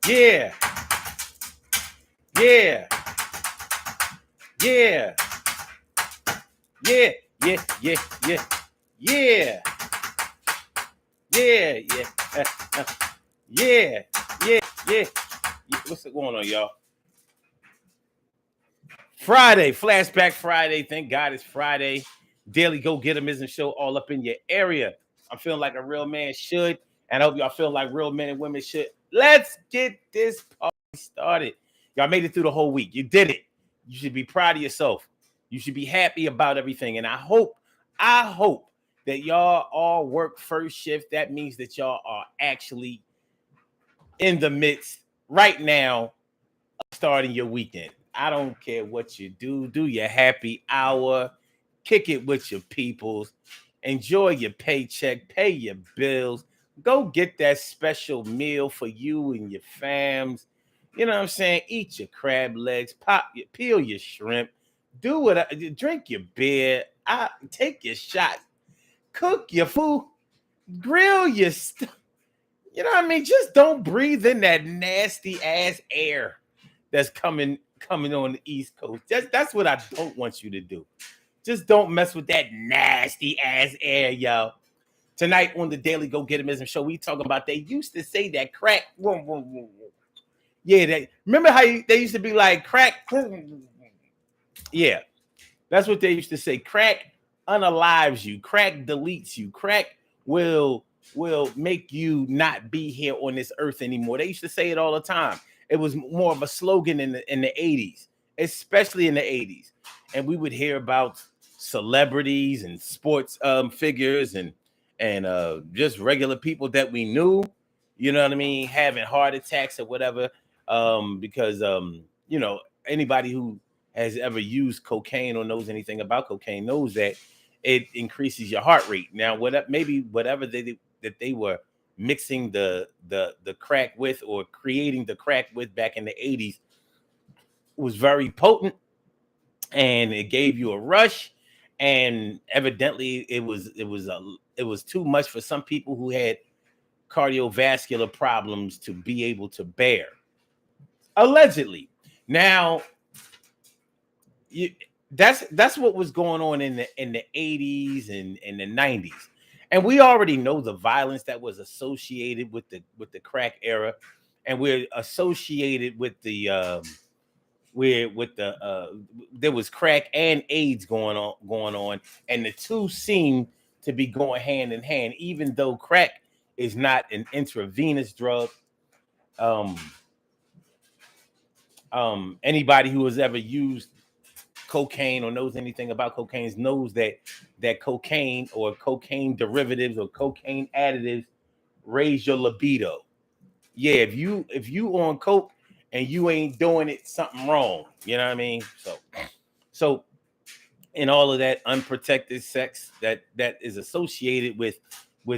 Yeah, yeah, yeah, yeah, yeah, yeah, yeah, yeah, yeah, yeah, yeah, yeah, yeah. What's going on, y'all? Friday, Flashback Friday. Thank God it's Friday. Daily Go Get 'Emism show all up in your area. I'm feeling like a real man should, and I hope y'all feel like real men and women should. Let's get this party started. Y'all made it through the whole week. You did it. You should be proud of yourself. You should be happy about everything. And I hope that y'all all work first shift. That means that y'all are actually in the midst right now starting your weekend. I don't care what you do your happy hour, kick it with your peoples, enjoy your paycheck, pay your bills, go get that special meal for you and your fams. You know what I'm saying? Eat your crab legs, peel your shrimp, do what, drink your beer, take your shots, cook your food, grill your stuff. You know what I mean? Just don't breathe in that nasty ass air that's coming on the East Coast. That's what I don't want you to do. Just don't mess with that nasty ass air, y'all. Tonight on the Daily Go Get 'Emism show, we talking about they used to say that crack. Yeah, remember how they used to be like crack. Yeah, that's what they used to say. Crack unalives you. Crack deletes you. Crack will make you not be here on this earth anymore. They used to say it all the time. It was more of a slogan in the 80s, especially in the 80s. And we would hear about celebrities and sports figures and just regular people that we knew, you know what I mean, having heart attacks or whatever. Because anybody who has ever used cocaine or knows anything about cocaine knows that it increases your heart rate. Now, whatever that they were mixing the crack with or creating the crack with back in the 80s was very potent, and it gave you a rush, and evidently it was too much for some people who had cardiovascular problems to be able to bear, allegedly. Now, that's what was going on in the 80s and in the 90s, and we already know the violence that was associated with the crack era, and we're associated with the there was crack and AIDS going on, and the two seem to be going hand in hand, even though crack is not an intravenous drug. um Anybody who has ever used cocaine or knows anything about cocaine knows that cocaine or cocaine derivatives or cocaine additives raise your libido. Yeah, if you on coke and you ain't doing it, something wrong. You know what I mean? So in all of that unprotected sex that is associated with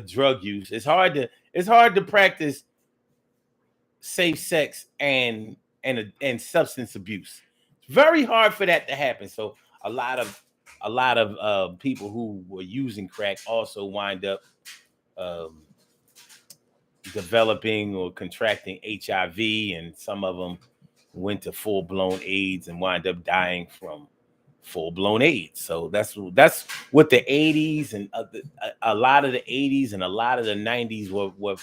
drug use, it's hard to practice safe sex and substance abuse. It's very hard for that to happen. So a lot of people who were using crack also wind up um, developing or contracting HIV, and some of them went to full blown AIDS and wind up dying from full blown AIDS. So that's what the 80s and a lot of the 80s and a lot of the 90s were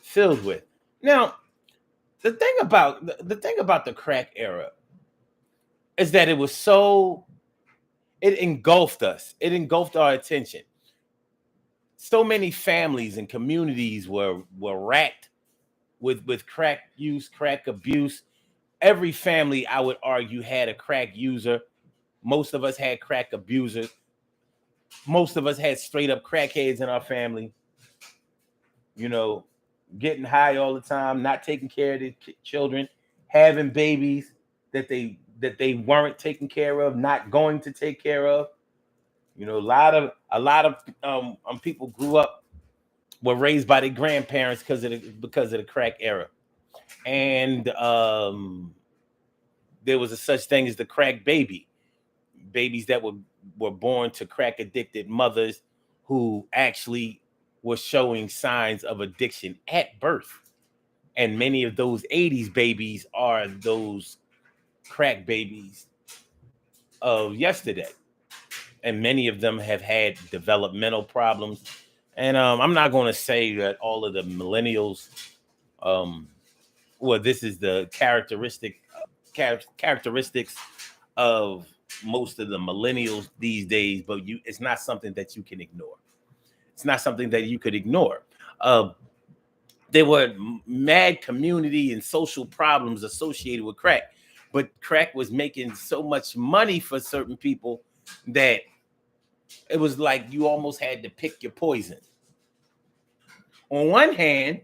filled with. Now, the thing about the crack era is that it engulfed us. It engulfed our attention. So many families and communities were racked with crack use, crack abuse. Every family, I would argue, had a crack user. Most of us had crack abusers. Most of us had straight up crackheads in our family. You know, getting high all the time, not taking care of the children, having babies that they weren't taking care of, not going to take care of. You know, a lot of people grew up were raised by their grandparents because of the crack era, and there was a such thing as the crack baby, babies that were born to crack addicted mothers who actually were showing signs of addiction at birth. And many of those 80s babies are those crack babies of yesterday. And many of them have had developmental problems. And I'm not going to say that all of the millennials, um, well, this is the characteristics of most of the millennials these days, but it's not something that you can ignore. It's not something that you could ignore. Uh, there were mad community and social problems associated with crack, but crack was making so much money for certain people that it was like you almost had to pick your poison. On one hand,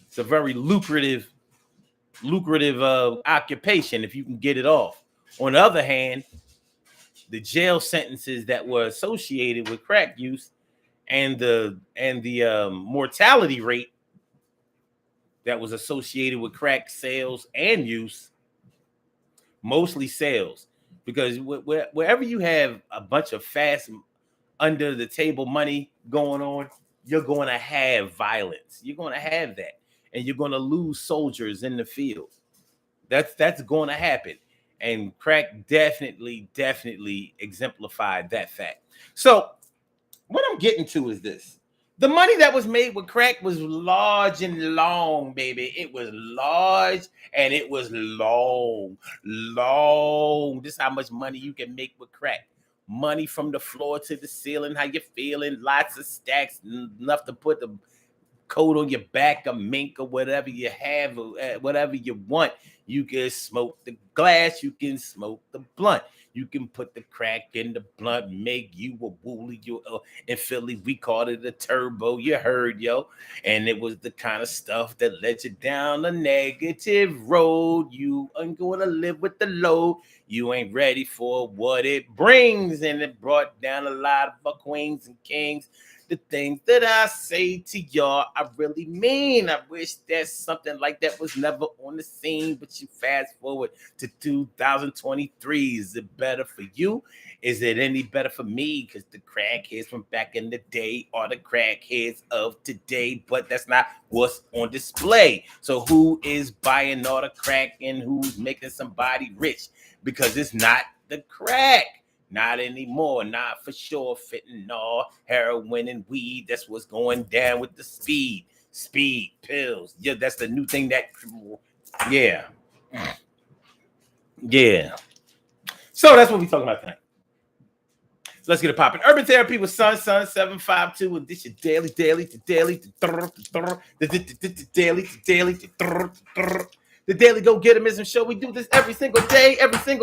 it's a very lucrative occupation if you can get it off. On the other hand, the jail sentences that were associated with crack use and the mortality rate that was associated with crack sales and use, mostly sales, because wherever you have a bunch of fast under the table money going on, you're going to have violence. You're going to have that, and you're going to lose soldiers in the field. That's going to happen, and crack definitely exemplified that fact. So what I'm getting to is this: the money that was made with crack was large and long, baby. It was large and it was long. This is how much money you can make with crack. Money from the floor to the ceiling. How you feeling? Lots of stacks, enough to put the coat on your back, a mink, or whatever you have, whatever you want. You can smoke the glass, you can smoke the blunt, you can put the crack in the blunt, make you a wooly. In Philly, we called it a turbo. You heard, yo. And it was the kind of stuff that led you down a negative road. You ain't going to live with the load. You ain't ready for what it brings. And it brought down a lot of queens and kings. The things that I say to y'all, I really mean. I wish that something like that was never on the scene, but you fast forward to 2023. Is it better for you? Is it any better for me? Because the crackheads from back in the day are the crackheads of today, but that's not what's on display. So who is buying all the crack and who's making somebody rich? Because it's not the crack. Not anymore, not for sure. Fentanyl, heroin, and weed. That's what's going down with the speed pills. Yeah, that's the new thing that, yeah. So that's what we're talking about tonight. So let's get it popping. Urban Therapy with Sun 752. And this is daily. The Daily Go Getimism Show. We do this every single day. Every day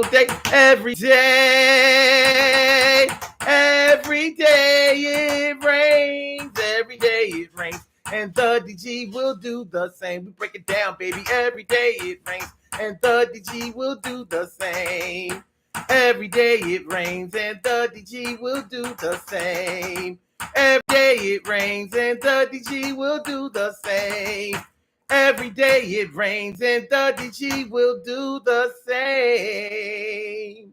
it rains. Every day it rains. And the DG will do the same. We break it down, baby. Every day it rains. And the DG will do the same. Every day it rains. And the DG will do the same. Every day it rains. And the DG will do the same. Every day it rains and the DG will do the same.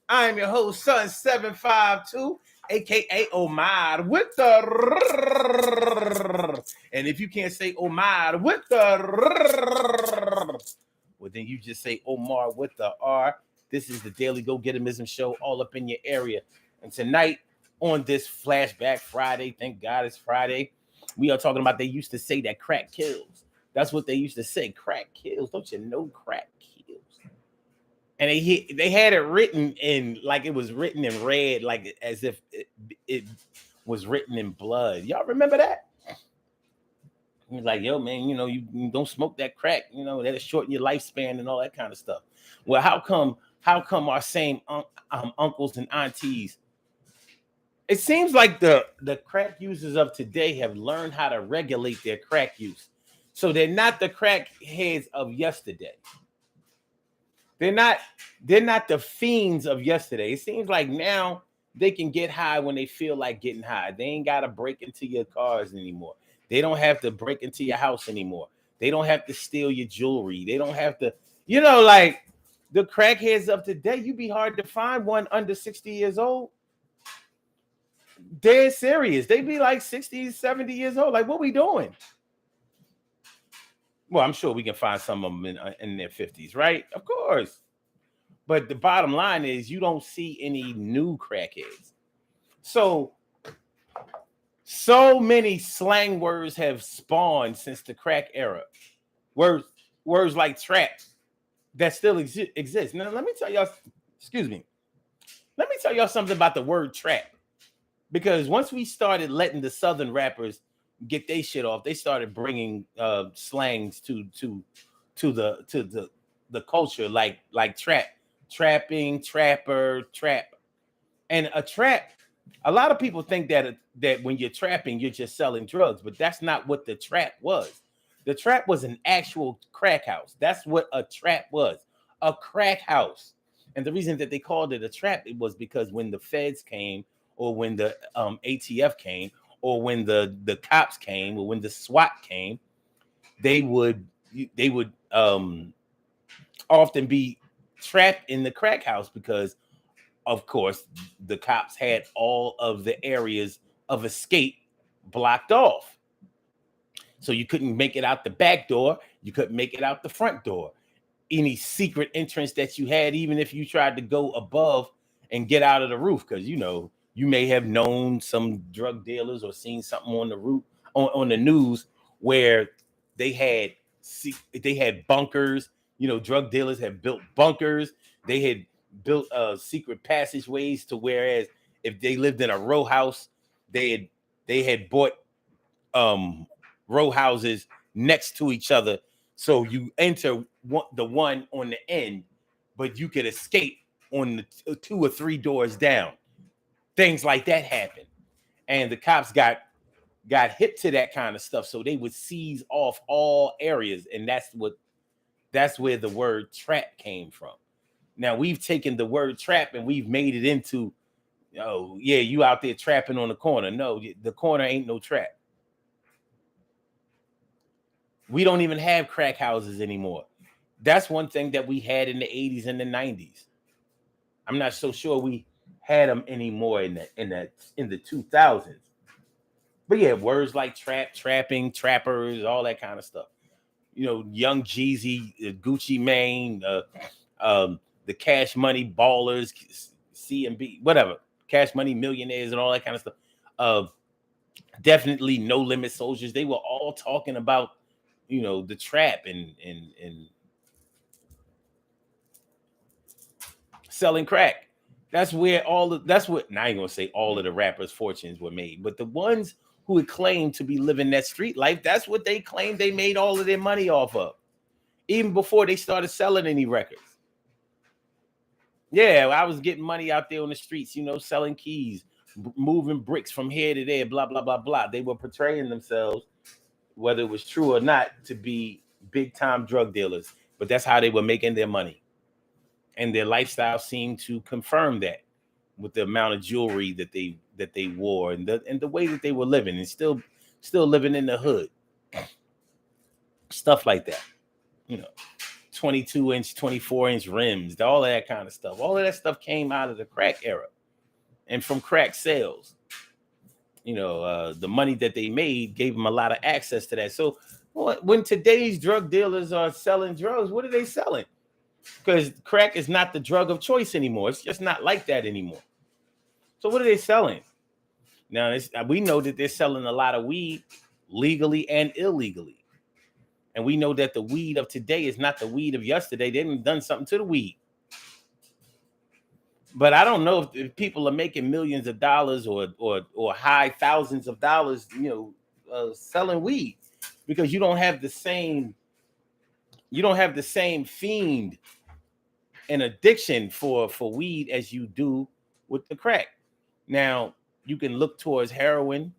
I am your host, Sun 752, aka Omar with the. And if you can't say Omar with the, well, then you just say Omar with the R. This is the Daily Go Getimism Show, all up in your area. And tonight, on this Flashback Friday, thank God it's Friday, we are talking about, they used to say that crack kills. That's what they used to say. Crack kills. Don't you know crack kills? And they had it written in, like it was written in red, like as if it was written in blood. Y'all remember that? He was like, yo, man, you don't smoke that crack. That'll shorten your lifespan and all that kind of stuff. Well, how come our same uncles and aunties, it seems like the crack users of today have learned how to regulate their crack use. So they're not the crackheads of yesterday. They're not the fiends of yesterday. It seems like now they can get high when they feel like getting high. They ain't got to break into your cars anymore. They don't have to break into your house anymore. They don't have to steal your jewelry. They don't have to, like the crackheads of today, you'd be hard to find one under 60 years old. Dead serious. They be like 60, 70 years old. Like, what we doing? Well, I'm sure we can find some of them in their 50s, right? Of course. But the bottom line is you don't see any new crackheads. So many slang words have spawned since the crack era. Words like trap that still exist. Now let me tell y'all, excuse me. Let me tell y'all something about the word trap. Because once we started letting the southern rappers get their shit off, they started bringing slangs to the culture, like trapping, trapper, trap. And a trap, a lot of people think that when you're trapping, you're just selling drugs, but that's not what the trap was. The trap was an actual crack house. That's what a trap was, a crack house. And the reason that they called it a trap, it was because when the feds came, or when the ATF came, or when the cops came, or when the SWAT came, they would often be trapped in the crack house because, of course, the cops had all of the areas of escape blocked off. So you couldn't make it out the back door. You couldn't make it out the front door. Any secret entrance that you had, even if you tried to go above and get out of the roof, because you may have known some drug dealers or seen something on the roof on the news where they had bunkers. Drug dealers had built bunkers. They had built secret passageways to whereas if they lived in a row house, they had bought row houses next to each other. So you enter the one on the end, but you could escape on the 2 or 3 doors down. Things like that happen. And the cops got hip to that kind of stuff. So they would seize off all areas. And that's where the word trap came from. Now we've taken the word trap and we've made it into, oh yeah, you out there trapping on the corner. No, the corner ain't no trap. We don't even have crack houses anymore. That's one thing that we had in the 80s and the 90s. I'm not so sure we had them anymore in the 2000s. But yeah, words like trap, trapping, trappers, all that kind of stuff. Young Jeezy, Gucci Mane, the Cash Money Ballers, C&B, whatever, Cash Money Millionaires, and all that kind of stuff. Definitely No Limit Soldiers. They were all talking about the trap and selling crack. That's where now I ain't gonna say all of the rappers' fortunes were made, but the ones who had claimed to be living that street life, that's what they claimed they made all of their money off of, even before they started selling any records. Yeah, I was getting money out there on the streets, selling keys, moving bricks from here to there, blah, blah, blah, blah. They were portraying themselves, whether it was true or not, to be big time drug dealers, but that's how they were making their money. And their lifestyle seemed to confirm that with the amount of jewelry that they wore and the way that they were living and still living in the hood. Stuff like that. 22-inch, 24-inch rims, all of that kind of stuff. All of that stuff came out of the crack era and from crack sales. The money that they made gave them a lot of access to that. So when today's drug dealers are selling drugs, what are they selling? Because crack is not the drug of choice anymore. It's just not like that anymore. So what are they selling? Now, we know that they're selling a lot of weed legally and illegally. And we know that the weed of today is not the weed of yesterday. They haven't done something to the weed. But I don't know if people are making millions of dollars or high thousands of dollars, selling weed, because you don't have the same fiend and addiction for weed as you do with the crack. Now you can look towards heroin,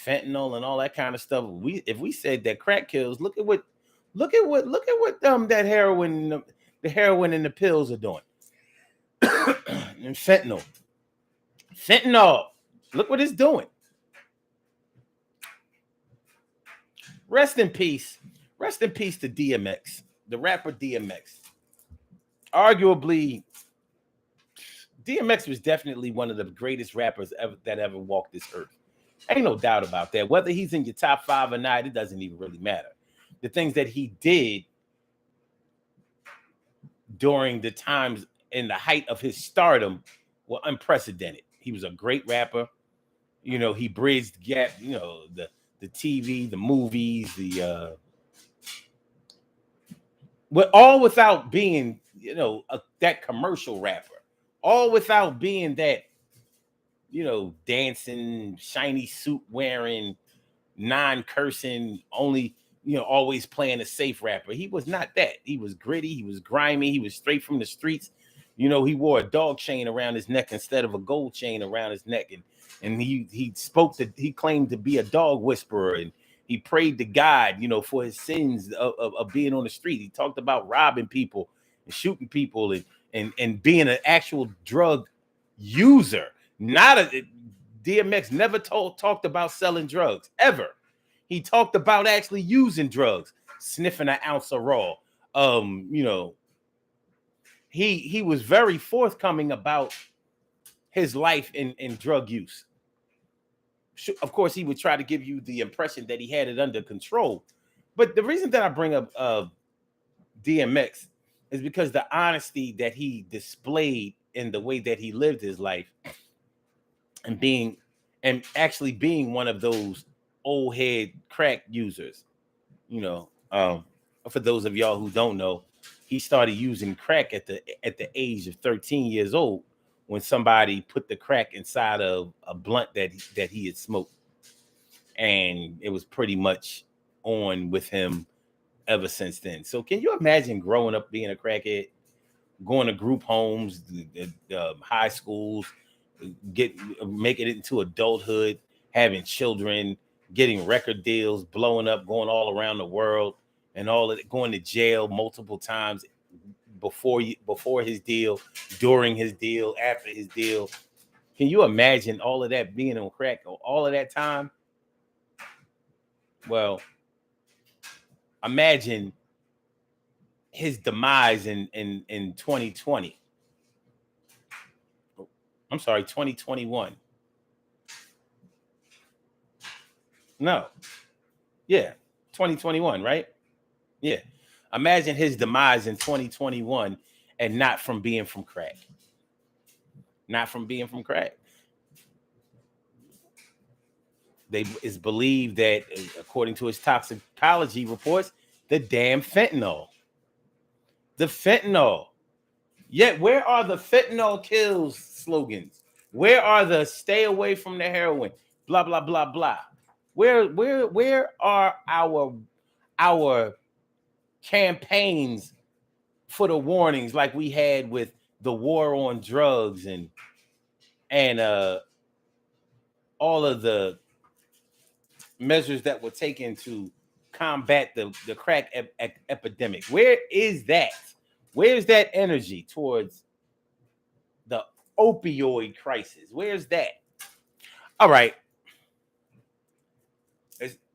fentanyl, and all that kind of stuff. If we said that crack kills, look at what that heroin, the heroin and the pills are doing. And fentanyl, look what it's doing. Rest in peace to DMX, the rapper DMX. Arguably, DMX was definitely one of the greatest rappers that ever walked this earth. Ain't no doubt about that. Whether he's in your top 5 or not, it doesn't even really matter. the things that he did during the times in the height of his stardom were unprecedented. He was a great rapper. You know, he bridged the gap, you know, the TV, the movies, all without being, you know, that commercial rapper, all without being that, you know, dancing, shiny suit wearing, non-cursing, only, you know, always playing a safe rapper. He was not that. He was gritty, he was grimy, he was straight from the streets. You know, he wore a dog chain around his neck instead of a gold chain around his neck. And he claimed to be a dog whisperer, and he prayed to God, you know, for his sins of being on the street. He talked about robbing people and shooting people and being an actual drug user. Not a DMX never talked about selling drugs ever. He talked about actually using drugs, sniffing an ounce of raw. You know, he was very forthcoming about his life in drug use. Of course, he would try to give you the impression that he had it under control. But the reason that I bring up DMX is because the honesty that he displayed in the way that he lived his life, and actually being one of those old head crack users. You know, for those of y'all who don't know, he started using crack at the age of 13 years old, when somebody put the crack inside of a blunt that he had smoked, and it was pretty much on with him ever since then. So can you imagine growing up being a crackhead, going to group homes, high schools, making it into adulthood, having children, getting record deals, blowing up, going all around the world, and all of it, going to jail multiple times before his deal, during his deal, after his deal. Can you imagine all of that being on crack all of that time? Well, imagine his demise in 2020. I'm sorry, 2021. No. Yeah, 2021, right? Yeah. Imagine his demise in 2021, and not from being from crack. Not from being from crack. It's believed that, according to his toxicology reports, the damn fentanyl. The fentanyl. Yet, where are the fentanyl kills slogans? Where are the stay away from the heroin? Blah blah blah blah. Where are our campaigns for the warnings like we had with the war on drugs and all of the measures that were taken to combat the crack epidemic? Where is that? Where's that energy towards the opioid crisis? Where's that? All right.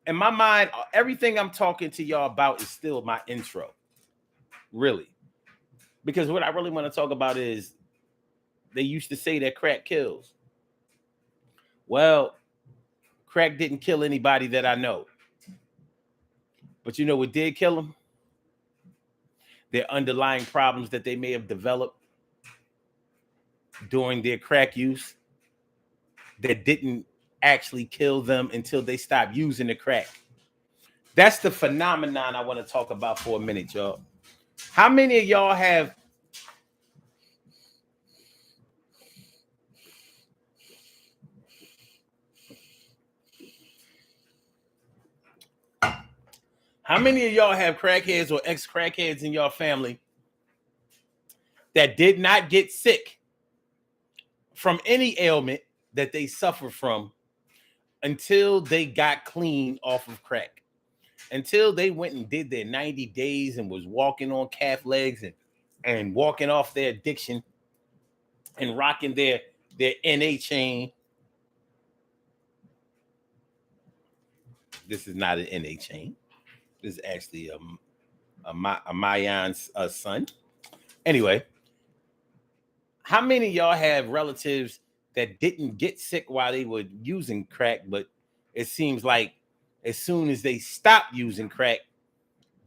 In my mind, everything I'm talking to y'all about is still my intro. Really. Because what I really want to talk about is, they used to say that crack kills. Well, crack didn't kill anybody that I know. But you know what did kill them? Their underlying problems that they may have developed during their crack use, that didn't actually kill them until they stopped using the crack. That's the phenomenon I want to talk about for a minute, y'all. How many of y'all have crackheads or ex-crackheads in your family that did not get sick from any ailment that they suffer from until they got clean off of crack? Until they went and did their 90 days and was walking on calf legs and walking off their addiction and rocking their NA chain. This is not an NA chain. This is actually a Mayan's son. Anyway, how many of y'all have relatives that didn't get sick while they were using crack, but it seems like as soon as they stopped using crack,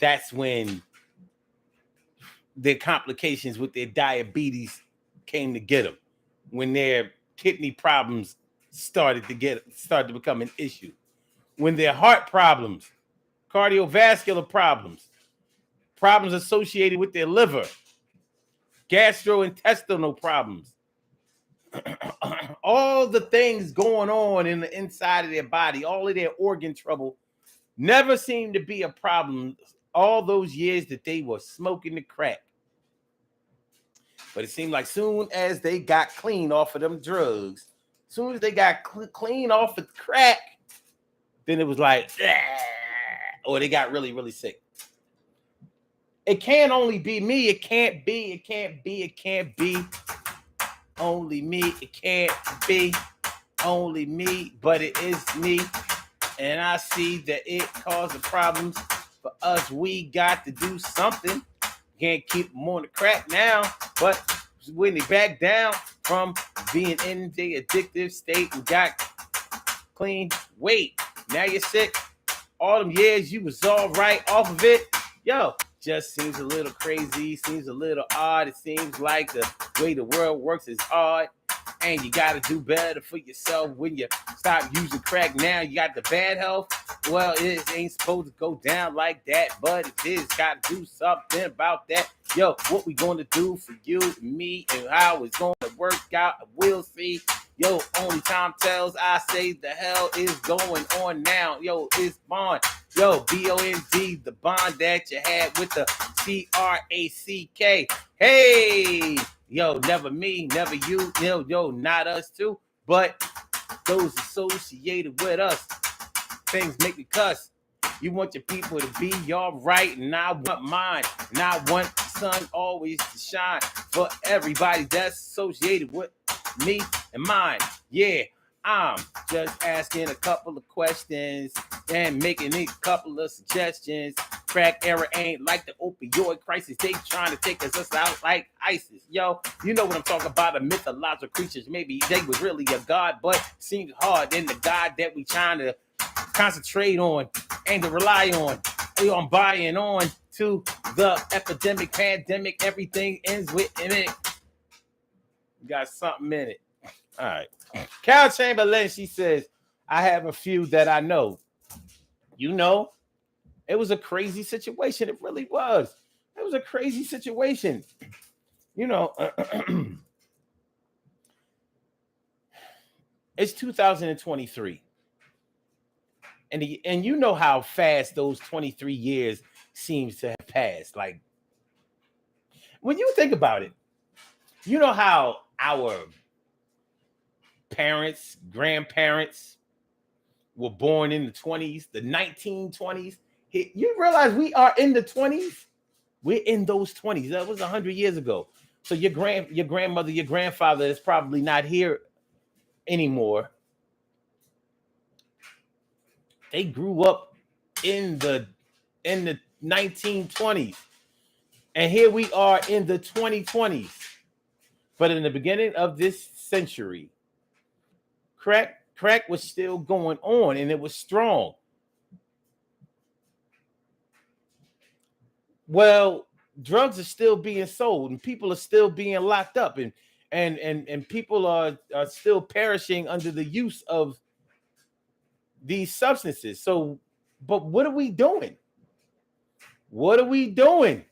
that's when their complications with their diabetes came to get them, when their kidney problems started to become an issue, when their heart problems, cardiovascular problems, problems associated with their liver, gastrointestinal problems, all the things going on in the inside of their body, all of their organ trouble never seemed to be a problem all those years that they were smoking the crack. But it seemed like soon as they got clean off of them drugs, soon as they got clean off of crack, then it was like, or they got really, really sick. It can't only be me. It can't be only me. It can't be only me, but it is me. And I see that it causes problems for us. We got to do something. Can't keep them on the crack now, but when they back down from being in the addictive state and got clean, wait, now you're sick. All them years you was all right off of it, yo, just seems a little crazy, seems a little odd. It seems like the way the world works is odd, and you got to do better for yourself when you stop using crack. Now you got the bad health. Well, it ain't supposed to go down like that, but it is. Got to do something about that. Yo, what we going to do for you and me, and how it's going to work out, we'll see. Yo, only time tells. I say the hell is going on now. Yo, it's bond. Yo, B-O-N-D, the bond that you had with the C-R-A-C-K. Hey, yo, never me, never you. Yo, not us too, but those associated with us. Things make me cuss. You want your people to be all right, and I want mine. And I want the sun always to shine for everybody that's associated with me and mine. Yeah, I'm just asking a couple of questions and making a couple of suggestions. Crack era ain't like the opioid crisis. They trying to take us out like ISIS. Yo, you know what I'm talking about, the mythological creatures. Maybe they was really a god, but seems hard in the god that we trying to concentrate on and to rely on. I'm buying on to the epidemic, pandemic. Everything ends with it. Got something in it. All right. Cal Chamberlain, she says, I have a few that I know. You know, it was a crazy situation. It really was. It was a crazy situation. You know, it's 2023. And you know how fast those 23 years seems to have passed. Like, when you think about it, you know how our parents, grandparents were born in the 20s, the 1920s. You realize we are in the 20s? We're in those 20s. That was 100 years ago. So your grandmother, your grandfather is probably not here anymore. They grew up in the 1920s. And here we are in the 2020s. But in the beginning of this century, crack was still going on, and it was strong. Well, drugs are still being sold, and people are still being locked up, and people are still perishing under the use of these substances. So, but what are we doing? What are we doing?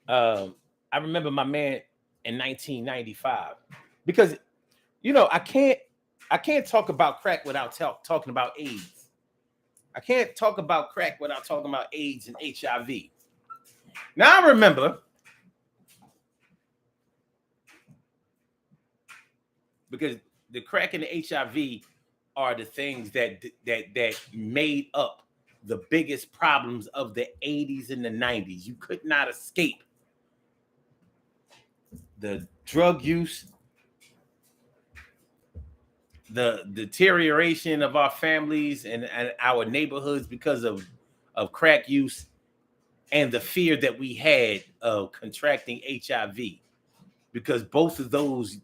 I remember my man in 1995, because you know I can't talk about crack without talking about AIDS. I can't talk about crack without talking about AIDS and HIV. Now I remember, because the crack and the HIV are the things that made up the biggest problems of the 80s and the 90s. You could not escape the drug use, the deterioration of our families and our neighborhoods because of crack use, and the fear that we had of contracting HIV, because both of those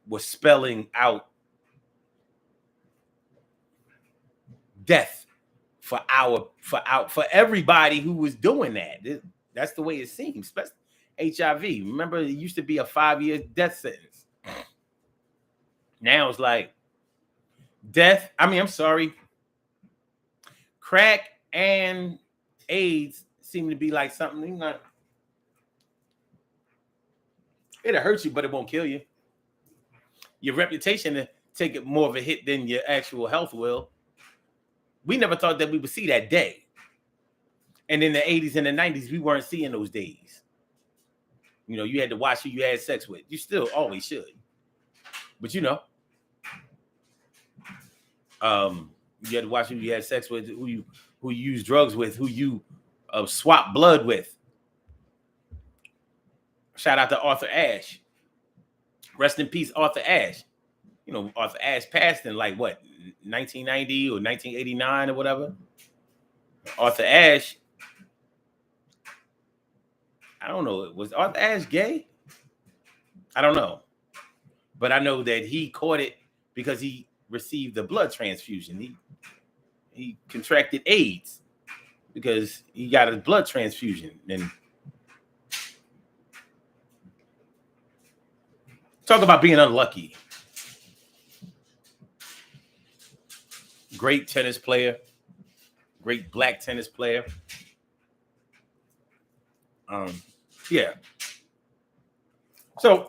were spelling out death for everybody who was doing that. That's the way it seems, especially HIV. Remember, it used to be a 5-year death sentence. Now it's like death. I mean, I'm sorry. Crack and AIDS seem to be like something like it'll hurt you, but it won't kill you. Your reputation to take it more of a hit than your actual health will. We never thought that we would see that day. And in the 80s and the 90s, we weren't seeing those days. You know, you had to watch who you had sex with. You still always should. But you know, you had to watch who you had sex with, who you use drugs with, who you swap blood with. Shout out to Arthur Ashe. Rest in peace, Arthur Ashe. You know, Arthur Ashe passed in like what, 1990 or 1989 or whatever. Arthur Ashe, I don't know. Was Arthur Ashe gay? I don't know. But I know that he caught it because he received a blood transfusion. He contracted AIDS because he got a blood transfusion. And talk about being unlucky. Great tennis player. Great black tennis player. Yeah. So,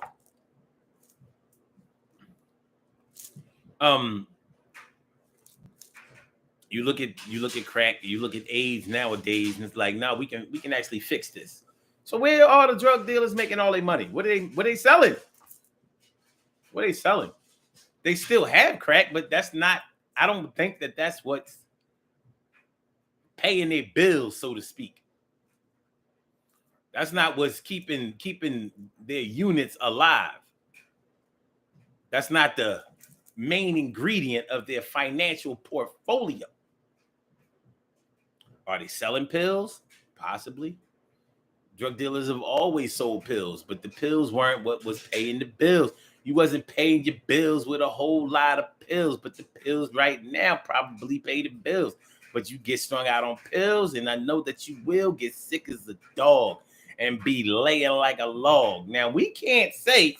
you look at crack, you look at AIDS nowadays, and it's like, no, we can actually fix this. So where are all the drug dealers making all their money? What are they selling? What are they selling? They still have crack, but that's not. I don't think that that's what's paying their bills, so to speak. That's not what's keeping their units alive. That's not the main ingredient of their financial portfolio. Are they selling pills? Possibly. Drug dealers have always sold pills, but the pills weren't what was paying the bills. You wasn't paying your bills with a whole lot of pills, but the pills right now probably pay the bills. But you get strung out on pills, and I know that you will get sick as a dog and be laying like a log. Now, we can't say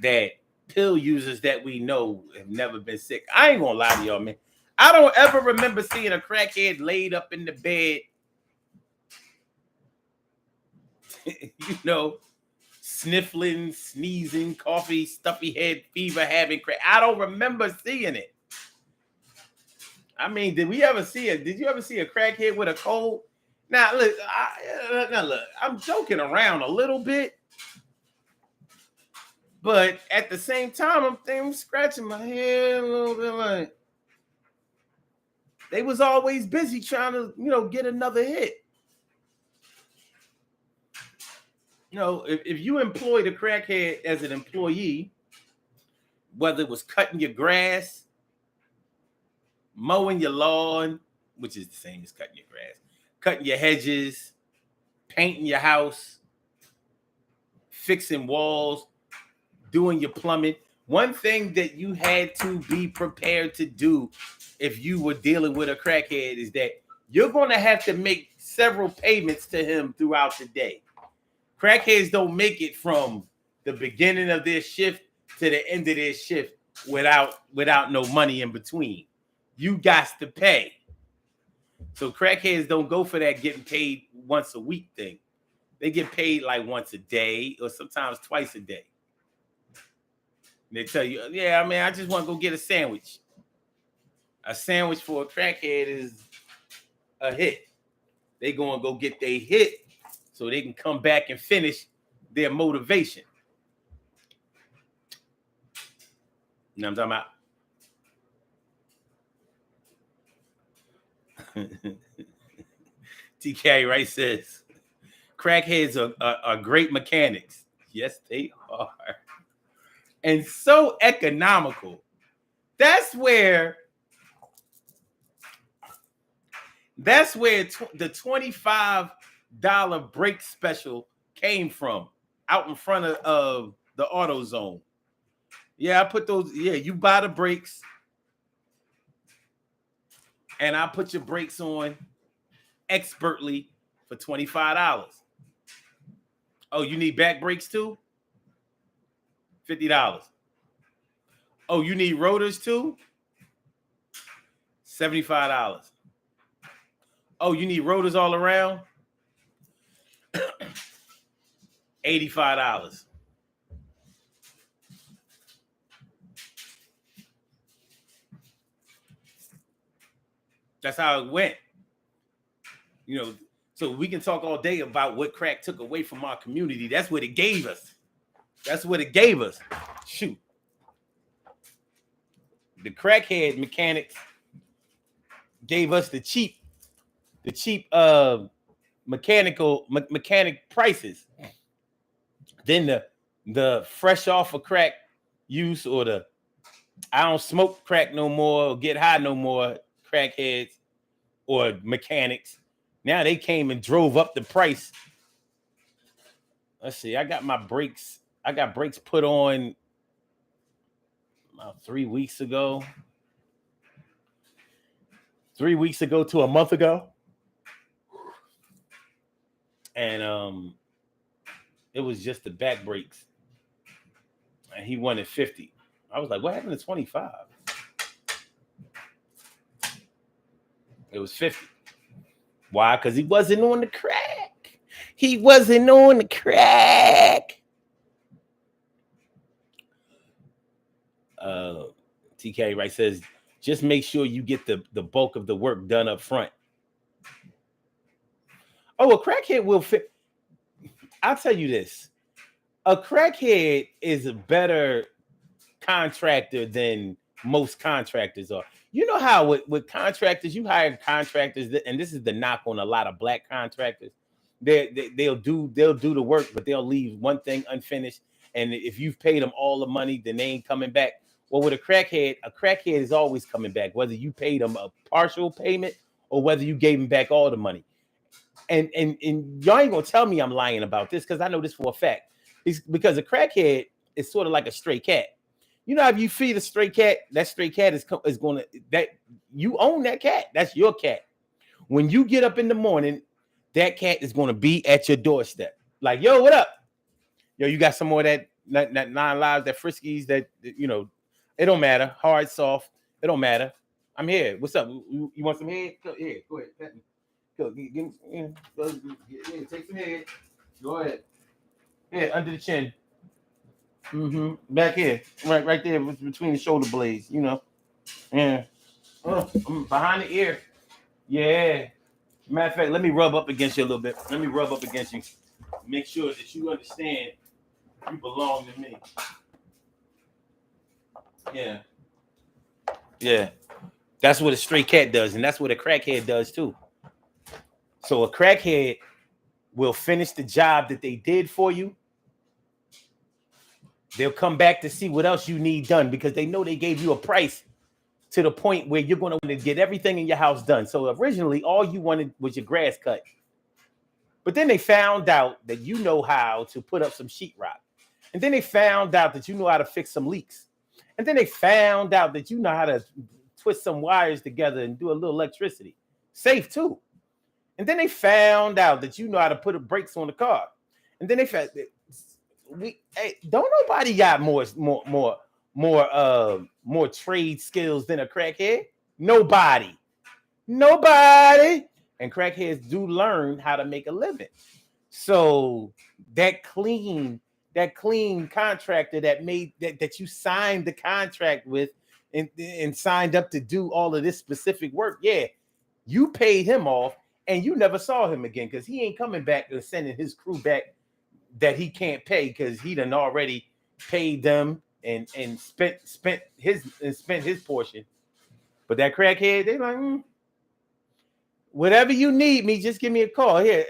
that pill users that we know have never been sick. I ain't gonna lie to y'all, man. I don't ever remember seeing a crackhead laid up in the bed, you know, sniffling, sneezing, coffee, stuffy head, fever, having crack. I don't remember seeing it. I mean, did you ever see a crackhead with a cold? Now, look, I'm joking around a little bit, but at the same time, I'm scratching my head a little bit like they was always busy trying to, you know, get another hit. You know, if you employed a crackhead as an employee, whether it was cutting your grass, mowing your lawn, which is the same as cutting your grass, cutting your hedges, painting your house, fixing walls, doing your plumbing. One thing that you had to be prepared to do if you were dealing with a crackhead is that you're going to have to make several payments to him throughout the day. Crackheads don't make it from the beginning of their shift to the end of their shift without no money in between. You got to pay. So crackheads don't go for that getting paid once a week thing. They get paid like once a day or sometimes twice a day. And they tell you, yeah, man, I just want to go get a sandwich. A sandwich for a crackhead is a hit. They going to go get their hit so they can come back and finish their motivation. You know what I'm talking about? TK Wright says, crackheads are great mechanics. Yes, they are. And so economical. That's where the $25 brake special came from, out in front of the AutoZone. Yeah, I put those. Yeah, you buy the brakes. and I put your brakes on expertly for $25. Oh, you need back brakes too? $50. Oh, you need rotors too? $75. Oh, you need rotors all around? $85. That's how it went. You know, so we can talk all day about what crack took away from our community. That's what it gave us. That's what it gave us. Shoot. The crackhead mechanics gave us the cheap mechanic prices. Then the fresh off of crack use, or the I don't smoke crack no more or get high no more crackheads or mechanics. Now they came and drove up the price. Let's see. I got brakes put on about 3 weeks ago. 3 weeks ago to a month ago. And it was just the back brakes. And he wanted 50. I was like, what happened to 25? It was 50. Why? Because he wasn't on the crack. He wasn't on the crack. TK right says, just make sure you get the bulk of the work done up front. Oh, a crackhead will fit. I'll tell you this. A crackhead is a better contractor than most contractors are. You know how with contractors, you hire contractors, and this is the knock on a lot of black contractors. They'll do the work, but they'll leave one thing unfinished. And if you've paid them all the money, then they ain't coming back. Well, with a crackhead is always coming back, whether you paid them a partial payment or whether you gave them back all the money. And y'all ain't gonna tell me I'm lying about this, because I know this for a fact. It's because a crackhead is sort of like a stray cat. You know, if you feed a stray cat, that stray cat is going to, that you own that cat. That's your cat. When you get up in the morning, that cat is going to be at your doorstep. Like, yo, what up? Yo, you got some more of that 9 lives, that Friskies, that, you know, it don't matter. Hard, soft, it don't matter. I'm here. What's up? You want some head? Here, go ahead. Go, take some head. Go ahead. Yeah, under the chin. Back here, right there between the shoulder blades. You know, yeah. Behind the ear. Yeah. Matter of fact, let me rub up against you a little bit. Let me rub up against you. Make sure that you understand you belong to me. Yeah. Yeah. That's what a stray cat does, and that's what a crackhead does too. So a crackhead will finish the job that they did for you. They'll come back to see what else you need done, because they know they gave you a price to the point where you're going to get everything in your house done. So originally, all you wanted was your grass cut. But then they found out that you know how to put up some sheetrock. And then they found out that you know how to fix some leaks. And then they found out that you know how to twist some wires together and do a little electricity. Safe too. And then they found out that you know how to put brakes on the car. And then they found that don't nobody got more trade skills than a crackhead. Nobody. And crackheads do learn how to make a living. So that clean contractor that you signed the contract with and signed up to do all of this specific work, yeah, you paid him off and you never saw him again, because he ain't coming back and sending his crew back that he can't pay, because he done already paid them and spent his portion. But that crackhead, they like, whatever you need me, just give me a call. Here,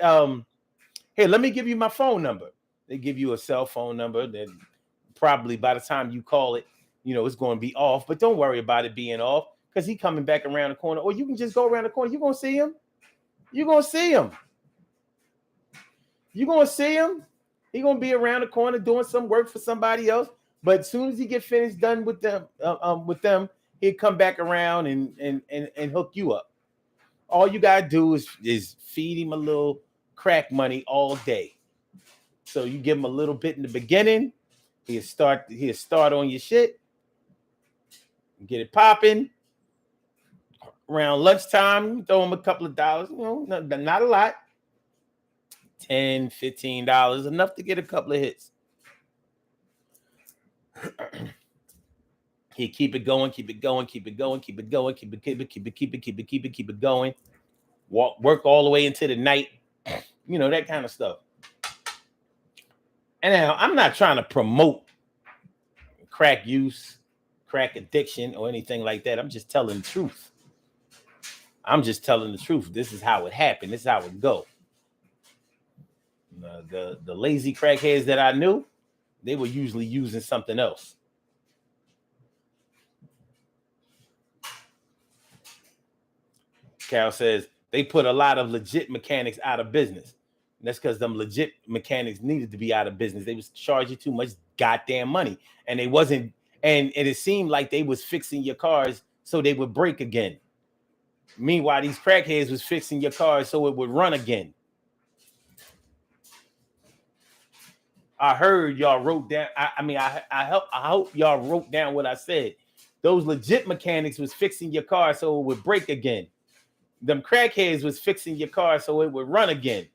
let me give you my phone number. They give you a cell phone number that probably by the time you call it, you know, it's going to be off. But don't worry about it being off, because he coming back around the corner. Or you can just go around the corner. You're going to see him. You're going to see him. You're going to see him. He's going to be around the corner doing some work for somebody else. But as soon as he get finished done with them, he'll come back around and hook you up. All you gotta do is feed him a little crack money all day. So you give him a little bit in the beginning, he'll start on your shit, get it popping. Around lunchtime, throw him a couple of dollars, not a lot. $10, $15, enough to get a couple of hits. He keep it going. Work all the way into the night, that kind of stuff. And now I'm not trying to promote crack use, crack addiction, or anything like that. I'm just telling the truth. This is how it happened. This is how it go. The lazy crackheads that I knew, they were usually using something else. Cal says they put a lot of legit mechanics out of business. And that's because them legit mechanics needed to be out of business. They was charging too much goddamn money. And they wasn't, and it seemed like they was fixing your cars so they would break again. Meanwhile, these crackheads was fixing your cars so it would run again. I heard y'all wrote down. I hope y'all wrote down what I said. Those legit mechanics was fixing your car so it would break again. Them crackheads was fixing your car so it would run again.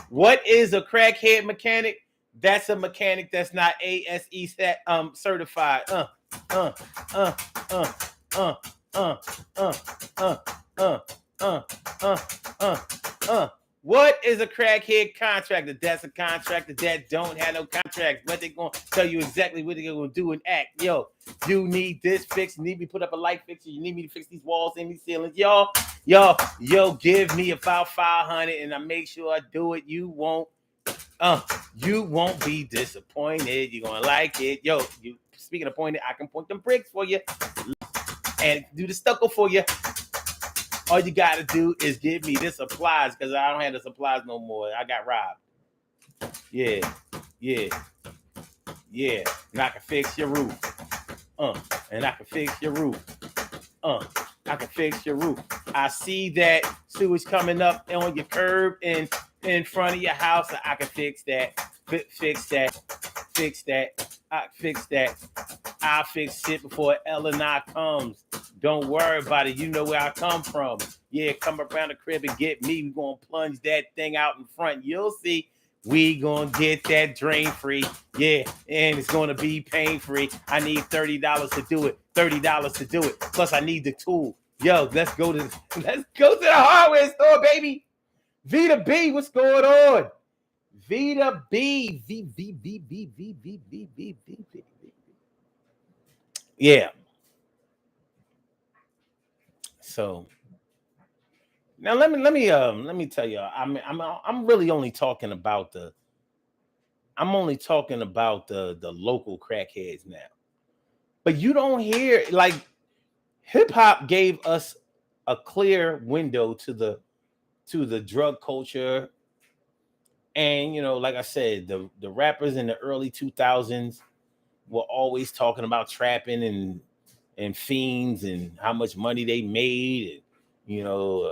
What is a crackhead mechanic? That's a mechanic that's not ASE certified. What is a crackhead contractor? That's a contractor that don't have no contract, but they're going to tell you exactly what they're going to do and act. Yo, you need this fixed. You need me to put up a light fixture. You need me to fix these walls and these ceilings. Yo, give me about 500 and I make sure I do it. You won't be disappointed. You're going to like it. Yo, speaking of pointed, I can point them bricks for you and do the stucco for you. All you got to do is give me the supplies because I don't have the supplies no more. I got robbed. Yeah. And I can fix your roof. And I can fix your roof. I can fix your roof. I see that sewage coming up on your curb and in front of your house. I can fix that. Fix that. I fix that. I'll fix it before Eleanor comes. Don't worry about it. You know where I come from. Yeah, come around the crib and get me. We're going to plunge that thing out in front. You'll see. We going to get that drain free. Yeah, and it's going to be pain free. I need $30 to do it. $30 to do it. Plus, I need the tool. Yo, let's go to the hardware store, baby. Vita B, what's going on? Vita B. Yeah. So now let me tell you, I'm really only talking about the local crackheads now. But you don't hear, like, hip hop gave us a clear window to the drug culture. And like I said, the rappers in the early 2000s were always talking about trapping and fiends and how much money they made and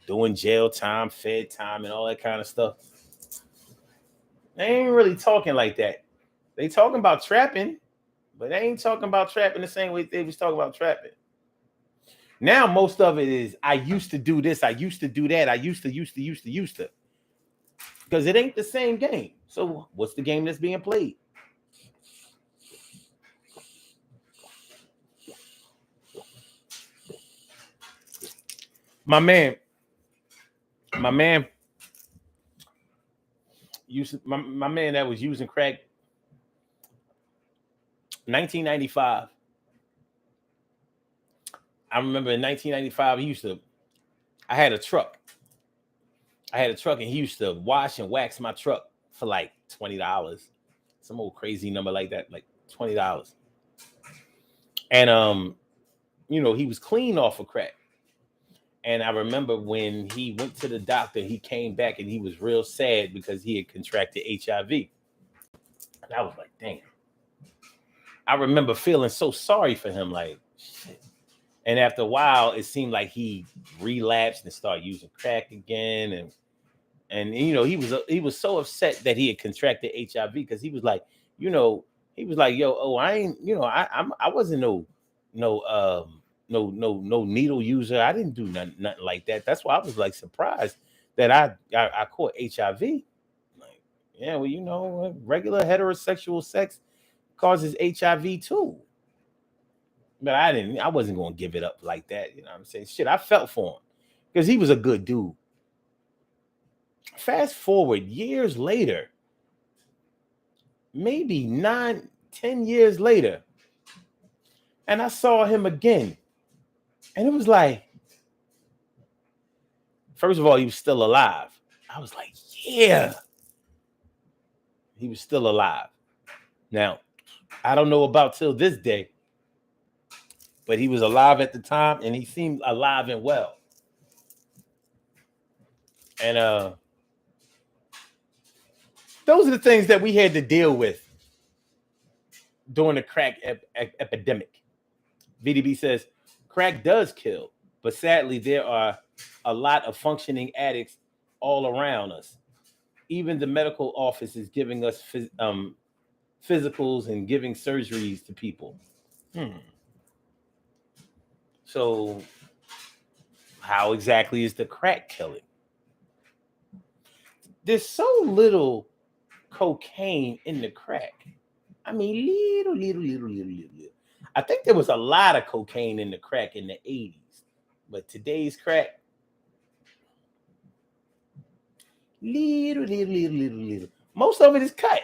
doing jail time, fed time, and all that kind of stuff. They ain't really talking like that. They talking about trapping, but they ain't talking about trapping the same way they was talking about trapping. Now most of it is I used to do this, I used to do that, I used to. Because it ain't the same game. So what's the game that's being played? My man that was using crack 1995. I remember in 1995 I had a truck and he used to wash and wax my truck for like $20. Some old crazy number like that, like $20. And he was clean off of crack. And I remember when he went to the doctor, he came back and he was real sad because he had contracted HIV. And I was like, damn. I remember feeling so sorry for him, like, shit. And after a while, it seemed like he relapsed and started using crack again. And he was so upset that he had contracted HIV because he was like, you know, he was like, yo, oh, I ain't, I wasn't no needle user. I didn't do nothing like that. That's why I was like surprised that I caught HIV. Like, yeah, well, regular heterosexual sex causes HIV too. But I wasn't gonna give it up like that. You know what I'm saying? Shit, I felt for him because he was a good dude. Fast forward years later, maybe 9, 10 years later, and I saw him again. And it was like, first of all, he was still alive. I was like, yeah, he was still alive. Now, I don't know about till this day, but he was alive at the time and he seemed alive and well. And those are the things that we had to deal with during the crack epidemic. VDB says crack does kill, but sadly, there are a lot of functioning addicts all around us. Even the medical office is giving us physicals and giving surgeries to people. So, how exactly is the crack killing? There's so little cocaine in the crack. I mean, little. I think there was a lot of cocaine in the crack in the 80s, but today's crack, little. Most of it is cut.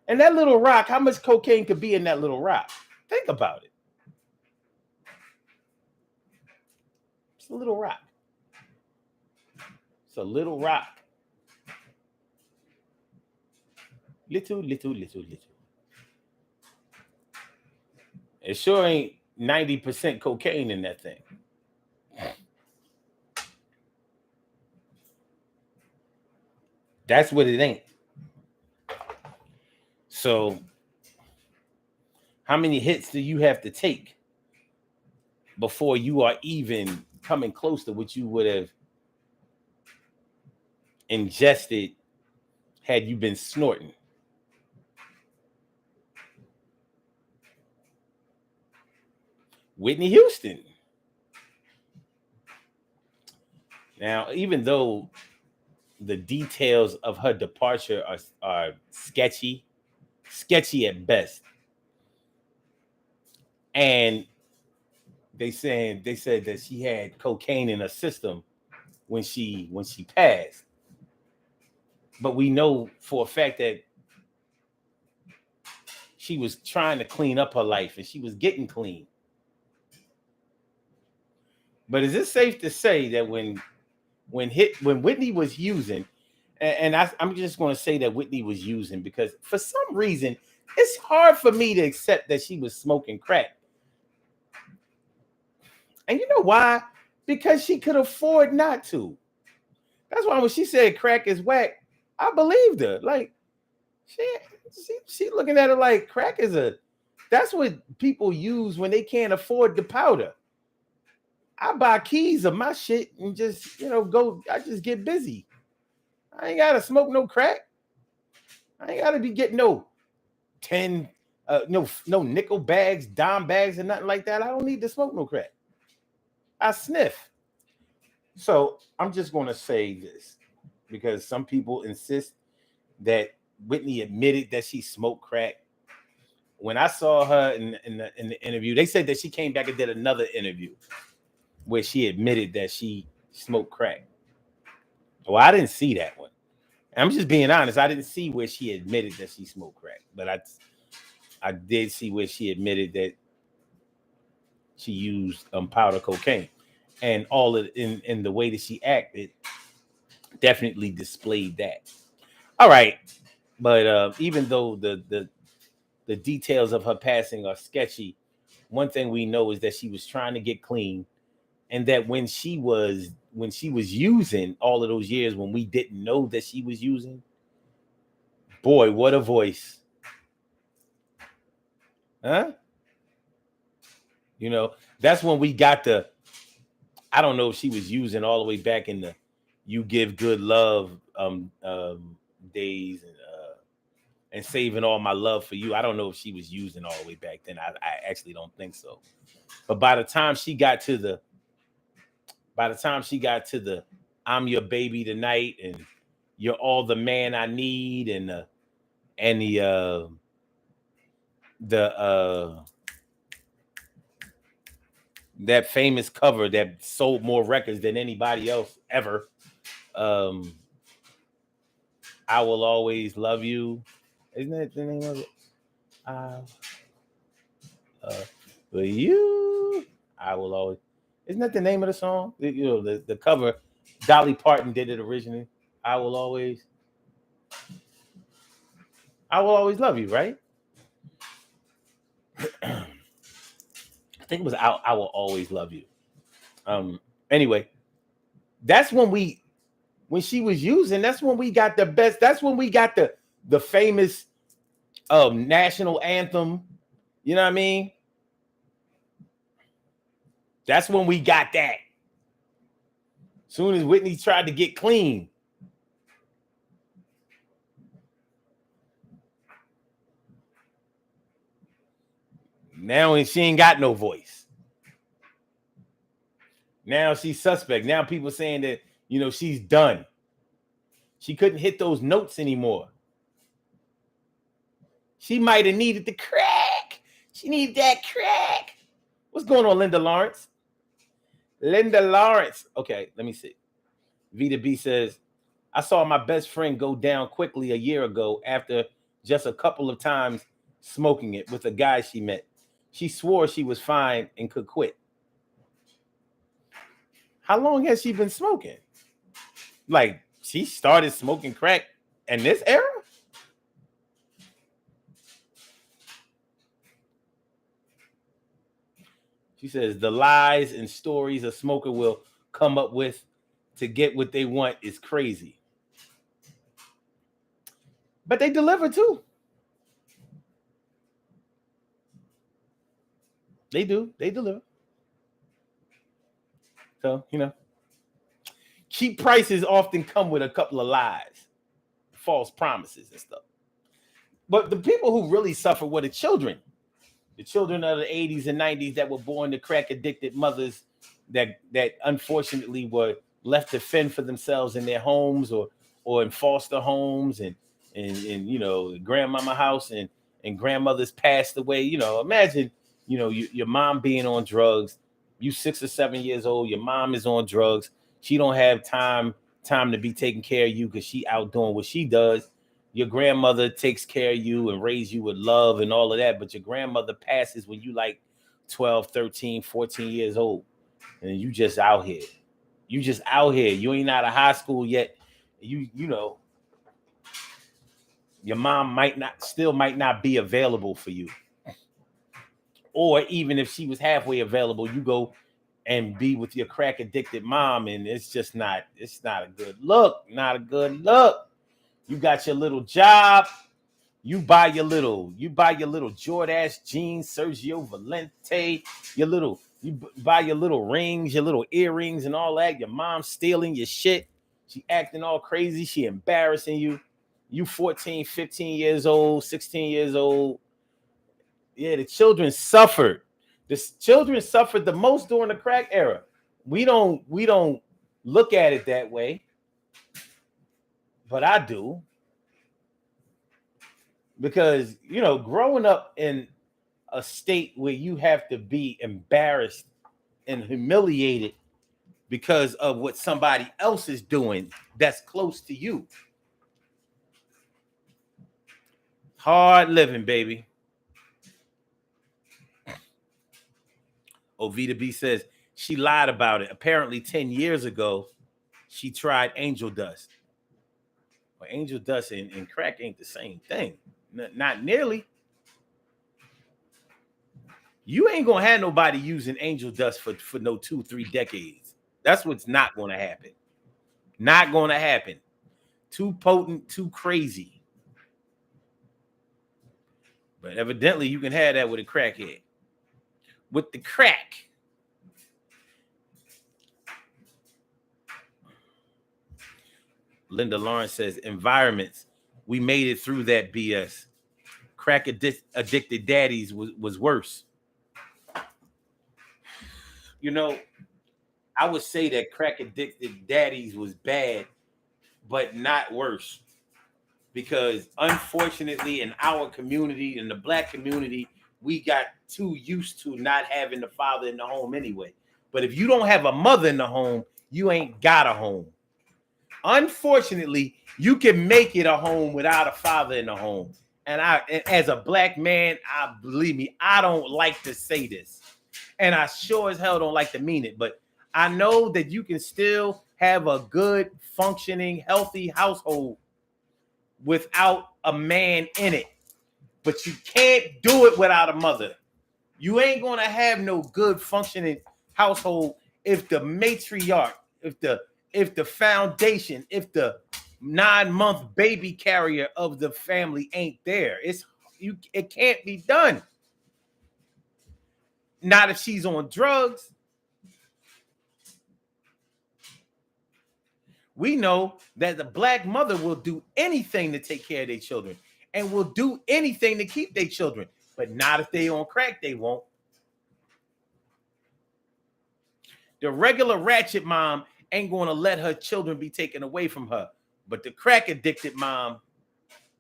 And that little rock, how much cocaine could be in that little rock? Think about it. It's a little rock. It's a little rock. Little. It sure ain't 90% cocaine in that thing. That's what it ain't. So, how many hits do you have to take before you are even coming close to what you would have ingested had you been snorting? Whitney Houston. Now, even though the details of her departure are sketchy at best, and they said that she had cocaine in her system when she passed, but we know for a fact that she was trying to clean up her life and she was getting clean. But is it safe to say that when Whitney was using, and I'm just going to say that Whitney was using because for some reason it's hard for me to accept that she was smoking crack. And you know why? Because she could afford not to. That's why when she said crack is whack, I believed her. Like she looking at it like crack is that's what people use when they can't afford the powder. I buy keys of my shit and just, I just get busy. I ain't gotta smoke no crack. I ain't gotta be getting no 10 no nickel bags, dime bags, and nothing like that. I don't need to smoke no crack. I sniff. So I'm just gonna say this because some people insist that Whitney admitted that she smoked crack. When I saw her in the interview, they said that she came back and did another interview where she admitted that she smoked crack. Well, I didn't see that one. I'm just being honest. I didn't see where she admitted that she smoked crack, but I did see where she admitted that she used powder cocaine, and all of in the way that she acted definitely displayed that. All right, but even though the details of her passing are sketchy, one thing we know is that she was trying to get clean, and that when she was using all of those years when we didn't know that she was using, boy, what a voice. Huh? You know, that's when we got the, I don't know if she was using all the way back in the "You Give Good Love" days, and saving all my love for you. I don't know if she was using all the way back then. I actually don't think so. But by the time she got to the "I'm Your Baby Tonight" and "You're All the Man I Need" and the that famous cover that sold more records than anybody else ever. Um, "I Will Always Love You." Isn't that the name of it? Uh, for you, I will always. Isn't that the name of the song? You know, the cover. Dolly Parton did it originally. I will always love you, right? I think it was I will always love you. Anyway, that's when she was using, that's when we got the best, that's when we got the famous national anthem. You know what I mean? That's when we got that. Soon as Whitney tried to get clean. Now she ain't got no voice. Now she's suspect. Now people saying that, you know, she's done. She couldn't hit those notes anymore. She might have needed the crack. She needed that crack. What's going on, Linda Lawrence? Linda Lawrence. Okay, let me see. Vita B says, I saw my best friend go down quickly a year ago after just a couple of times smoking it with a guy she met. She swore she was fine and could quit. How long has she been smoking? Like, she started smoking crack in this era? She says the lies and stories a smoker will come up with to get what they want is crazy. But they deliver too. They do. They deliver. So, you know, cheap prices often come with a couple of lies, false promises and stuff. But the people who really suffer were the children of the 80s and 90s that were born to crack addicted mothers that unfortunately were left to fend for themselves in their homes or in foster homes and you know, grandmama house and grandmothers passed away. You know, imagine, you know, your mom being on drugs, you 6 or 7 years old, your mom is on drugs, she don't have time to be taking care of you because she out doing what she does. Your grandmother takes care of you and raise you with love and all of that, but your grandmother passes when you like 12, 13, 14 years old, and you just out here. You ain't out of high school yet. You know, your mom might not be available for you. Or even if she was halfway available, you go and be with your crack addicted mom, and it's not a good look. Not a good look. You got your little job. You buy your little Jordache jeans, Sergio Valente, you buy your little rings, your little earrings and all that. Your mom's stealing your shit. She acting all crazy. She embarrassing you. You 14, 15 years old, 16 years old. Yeah, the children suffered. The children suffered the most during the crack era. We don't look at it that way, but I do. Because, you know, growing up in a state where you have to be embarrassed and humiliated because of what somebody else is doing that's close to you. Hard living, baby. Ovita B says she lied about it. Apparently 10 years ago, she tried angel dust. Well, angel dust and crack ain't the same thing. Not nearly. You ain't gonna have nobody using angel dust for no 2-3 decades. That's what's not gonna happen. Not gonna happen. Too potent, too crazy. But evidently, you can have that with a crackhead. With the crack, Linda Lawrence says, environments. We made it through that BS. Crack addicted daddies was worse. You know, I would say that crack addicted daddies was bad, but not worse. Because unfortunately, in our community, in the black community, we got too used to not having the father in the home anyway. But if you don't have a mother in the home, you ain't got a home. Unfortunately, you can make it a home without a father in the home. And as a black man, believe me, I don't like to say this. And I sure as hell don't like to mean it. But I know that you can still have a good, functioning, healthy household without a man in it. But you can't do it without a mother. You ain't going to have no good, functioning household if the matriarch, if the foundation, if the 9-month baby carrier of the family ain't there. It can't be done. Not if she's on drugs. We know that the black mother will do anything to take care of their children and will do anything to keep their children, but not if they on crack, they won't. The regular ratchet mom ain't going to let her children be taken away from her, but the crack addicted mom,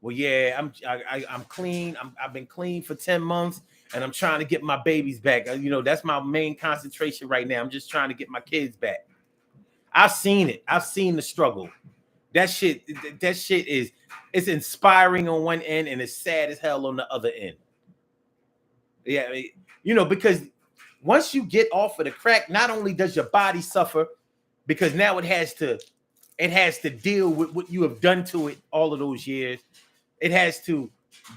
well, yeah, I'm clean. I've been clean for 10 months and I'm trying to get my babies back. You know, that's my main concentration right now. I'm just trying to get my kids back. I've seen it. I've seen the struggle. That shit is, it's inspiring on one end and it's sad as hell on the other end. Yeah, you know, because once you get off of the crack, not only does your body suffer, because now it has to deal with what you have done to it all of those years. It has to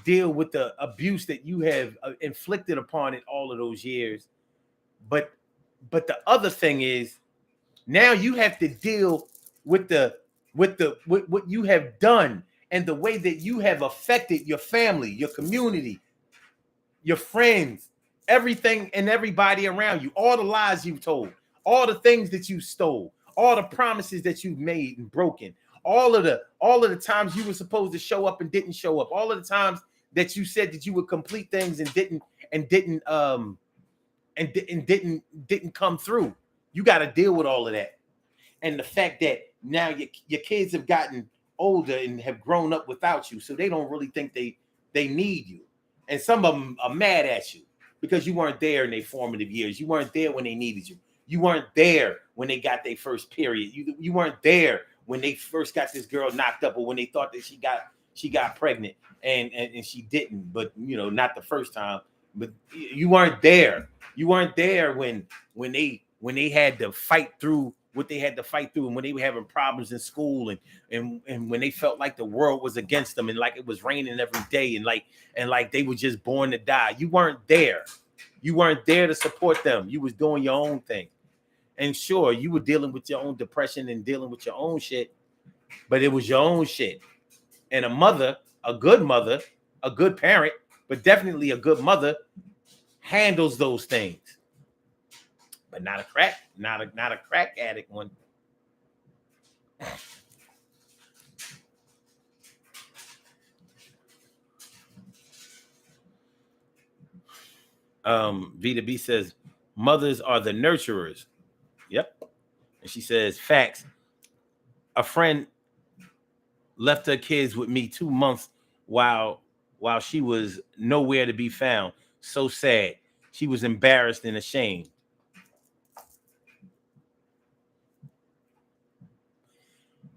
deal with the abuse that you have inflicted upon it all of those years. But the other thing is, now you have to deal with what you have done and the way that you have affected your family, your community, your friends, everything and everybody around you, all the lies you've told, all the things that you stole, all the promises that you've made and broken, all of the times you were supposed to show up and didn't show up, all of the times that you said that you would complete things and didn't come through. You got to deal with all of that. And the fact that now your kids have gotten older and have grown up without you, so they don't really think they need you. And some of them are mad at you because you weren't there in their formative years. You weren't there when they needed you. You weren't there when they got their first period. You weren't there when they first got this girl knocked up, or when they thought that she got pregnant and she didn't, but you know, not the first time. But you weren't there. You weren't there when they had to fight through what they had to fight through, and when they were having problems in school, and when they felt like the world was against them, and like it was raining every day, and like they were just born to die. You weren't there. You weren't there to support them. You was doing your own thing. And sure, you were dealing with your own depression and dealing with your own shit, but it was your own shit. And a mother, a good parent, but definitely a good mother, handles those things. But not a crack addict one. Vita B says mothers are the nurturers. Yep. And she says facts. A friend left her kids with me 2 months while she was nowhere to be found. So sad. She was embarrassed and ashamed.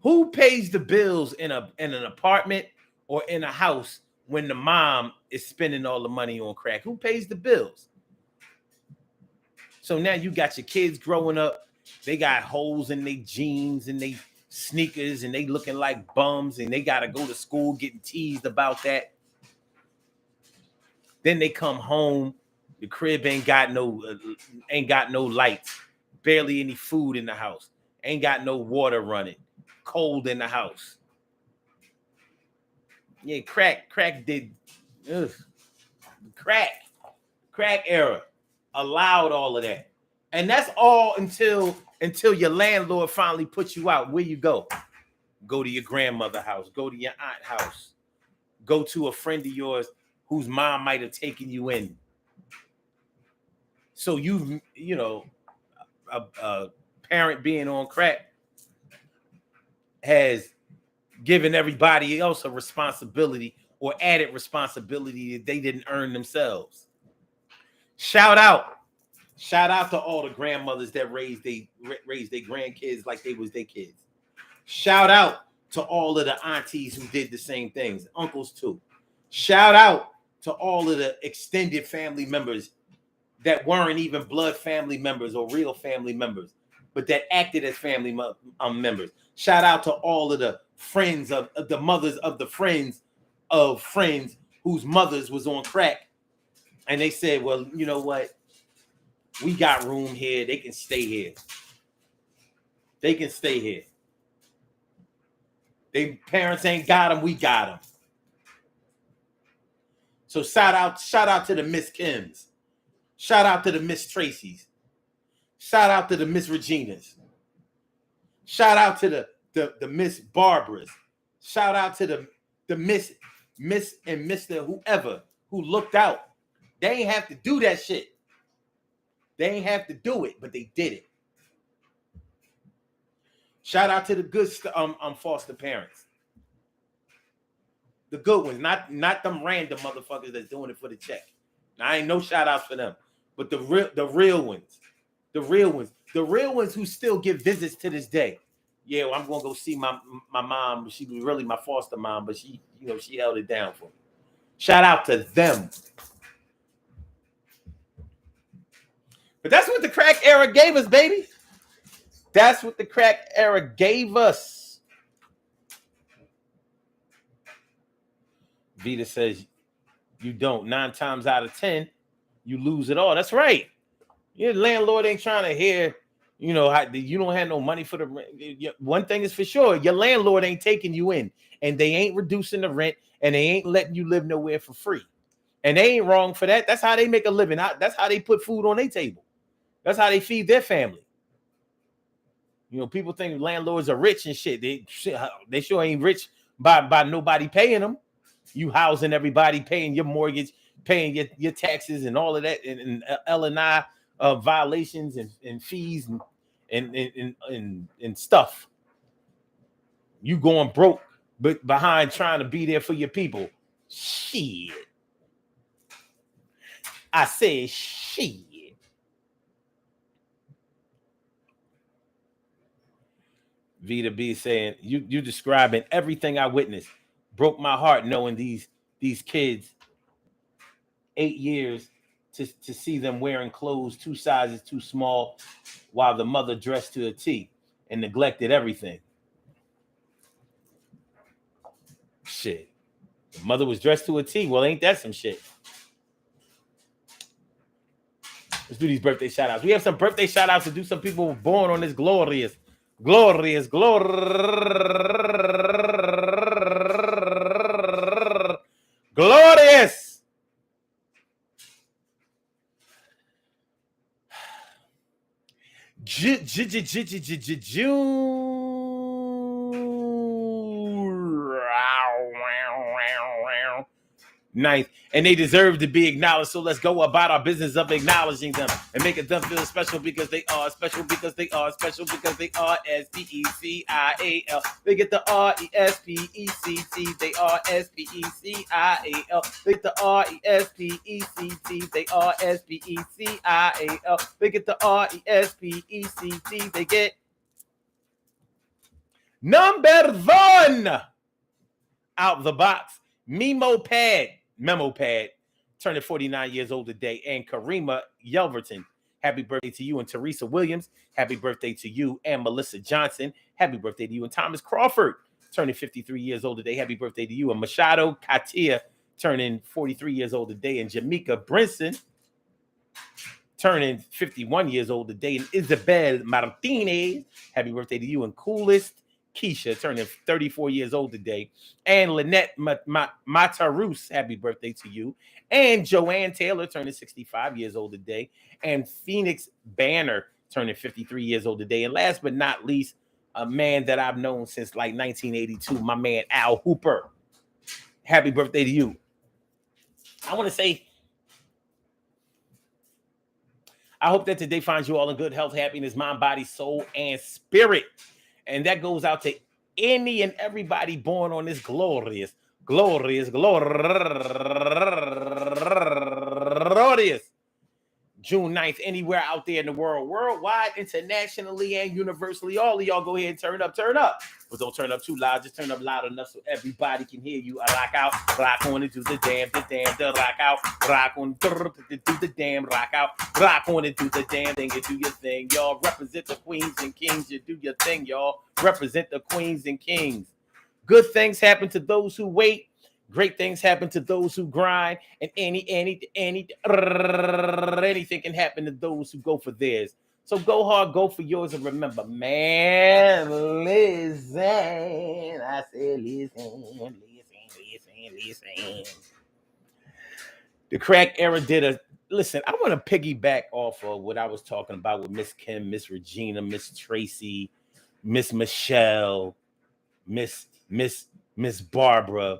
Who pays the bills in an apartment or in a house when the mom is spending all the money on crack? Who pays the bills? So now you got your kids growing up. They got holes in their jeans and they sneakers, and they looking like bums, and they got to go to school getting teased about that. Then they come home The crib ain't got no lights, barely any food in the house, ain't got no water running, cold in the house. Yeah, crack did, ugh, crack era allowed all of that, and that's all until your landlord finally puts you out. Where you go? Go to your grandmother's house. Go to your aunt's house. Go to a friend of yours whose mom might have taken you in. So you know, a parent being on crack has given everybody else a responsibility or added responsibility that they didn't earn themselves. Shout out to all the grandmothers that raised their grandkids like they was their kids. Shout out to all of the aunties who did the same things, uncles too. Shout out to all of the extended family members that weren't even blood family members or real family members, but that acted as family members. Shout out to all of the friends of the mothers of the friends of friends whose mothers was on crack. And they said, well, you know what? We got room here. They can stay here. They can stay here. Their parents ain't got them. We got them. So shout out to the Miss Kims. Shout out to the Miss Tracy's. Shout out to the Miss Reginas. Shout out to the Miss Barbaras. Shout out to the Miss and Mr. whoever who looked out. They ain't have to do that shit. They ain't have to do it, but they did it. Shout out to the good foster parents. The good ones, not them random motherfuckers that's doing it for the check. Now, I ain't no shout outs for them, but the real ones who still give visits to this day. Yeah, well, I'm gonna go see my mom. She was really my foster mom, but she held it down for me. Shout out to them. But that's what the crack era gave us, baby. That's what the crack era gave us. Vita says you don't. 9 times out of 10, you lose it all. That's right. Your landlord ain't trying to hear, you don't have no money for the rent. One thing is for sure, your landlord ain't taking you in, and they ain't reducing the rent, and they ain't letting you live nowhere for free. And they ain't wrong for that. That's how they make a living. That's how they put food on their table. That's how they feed their family. People think landlords are rich and shit. They sure ain't rich by nobody paying them. You housing everybody, paying your mortgage, paying your taxes and all of that, and L&I violations and fees and stuff. You going broke, but behind trying to be there for your people. Shit. I said shit. Vita B saying, you describing everything I witnessed. Broke my heart knowing these kids, 8 years to see them wearing clothes 2 sizes too small while the mother dressed to a T and neglected everything. Shit. The mother was dressed to a T. Well, ain't that some shit? Let's do these birthday shout outs. We have some birthday shout outs to do. Some people were born on this glorious June 9th, and they deserve to be acknowledged. So let's go about our business of acknowledging them and making them feel special because they are special because they are special because they are SPECIAL. They get the RESPECT. They are SPECIAL. They get the RESPECT. They are SPECIAL. They get the RESPECT. They get number 1 out the box. Memo Pad, turning 49 years old today, and Karima Yelverton. Happy birthday to you. And Teresa Williams, happy birthday to you. And Melissa Johnson, happy birthday to you. And Thomas Crawford, turning 53 years old today, happy birthday to you. And Machado Katia, turning 43 years old today. And Jamaica Brinson, turning 51 years old today. And Isabel Martinez, happy birthday to you. And Coolest Keisha, turning 34 years old today. And Lynette Matarus, happy birthday to you. And Joanne Taylor, turning 65 years old today. And Phoenix Banner, turning 53 years old today. And last but not least, a man that I've known since like 1982, my man Al Hooper. Happy birthday to you. I want to say, I hope that today finds you all in good health, happiness, mind, body, soul, and spirit. And that goes out to any and everybody born on this glorious June 9th, anywhere out there in the world, worldwide, internationally, and universally. All of y'all go ahead and turn up. But don't turn up too loud. Just turn up loud enough so everybody can hear you. I rock out, rock on and do the damn, the rock out, rock on, do the damn, rock out, rock on and do the damn thing, you do your thing, y'all. Represent the queens and kings, you do your thing, y'all. Represent the queens and kings. Good things happen to those who wait. Great things happen to those who grind, and anything can happen to those who go for theirs. So go hard, go for yours, and remember, man, listen. I said listen. The crack era did a listen. I want to piggyback off of what I was talking about with Miss Kim, Miss Regina, Miss Tracy, Miss Michelle, Miss Barbara.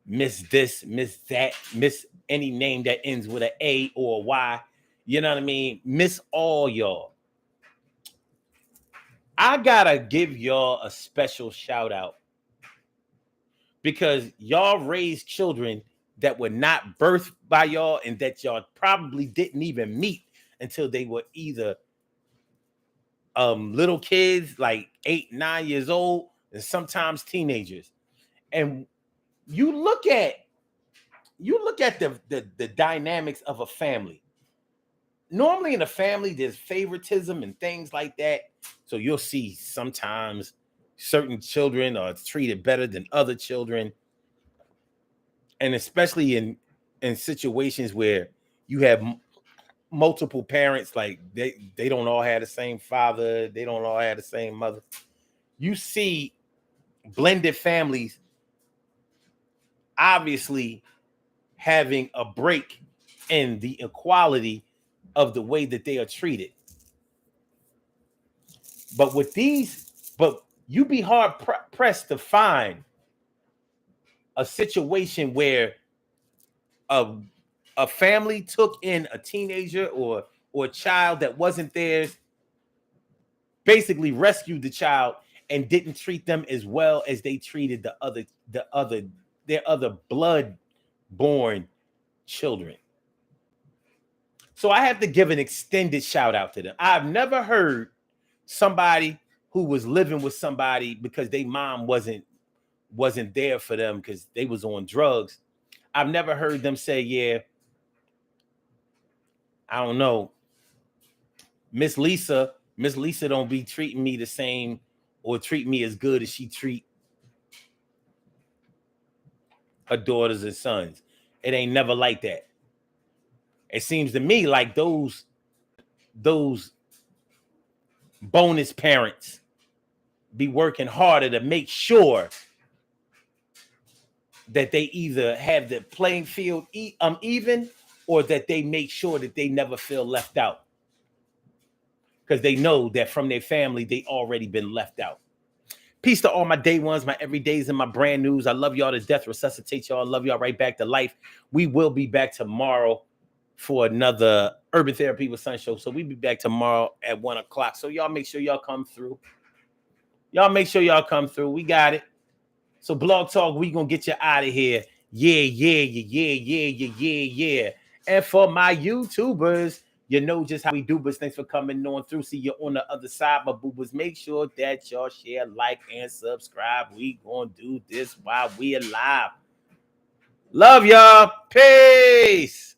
Miss this, miss that, miss any name that ends with an A or a Y. You know what I mean? Miss all y'all. I gotta give y'all a special shout out because y'all raised children that were not birthed by y'all and that y'all probably didn't even meet until they were either little kids like 8, 9 years old, and sometimes teenagers. And you look at the dynamics of a family. Normally in a family, there's favoritism and things like that. So you'll see sometimes certain children are treated better than other children. And especially in situations where you have multiple parents, like they don't all have the same father, they don't all have the same mother. You see blended families obviously having a break in the equality of the way that they are treated. But you be hard pressed to find a situation where a family took in a teenager or a child that wasn't theirs, basically rescued the child and didn't treat them as well as they treated their other blood-born children. So I have to give an extended shout out to them. I've never heard somebody who was living with somebody because their mom wasn't there for them because they was on drugs. I've never heard them say, yeah, I don't know, Miss Lisa don't be treating me the same or treat me as good as she treat her daughters and sons. It ain't never like that. It seems to me like those bonus parents be working harder to make sure that they either have the playing field even, or that they make sure that they never feel left out. Because they know that from their family, they already been left out. Peace to all my day ones, my everydays, and my brand news. I love y'all to death. Resuscitate y'all. I love y'all right back to life. We will be back tomorrow for another Urban Therapy with Sun show. So we'll be back tomorrow at 1 o'clock. So y'all make sure y'all come through. We got it. So Blog Talk, we gonna get you out of here. Yeah. And for my YouTubers, you know just how we do, but thanks for coming on through. See you on the other side, my boobers. Make sure that y'all share, like, and subscribe. We gonna do this while we alive. Love y'all. Peace.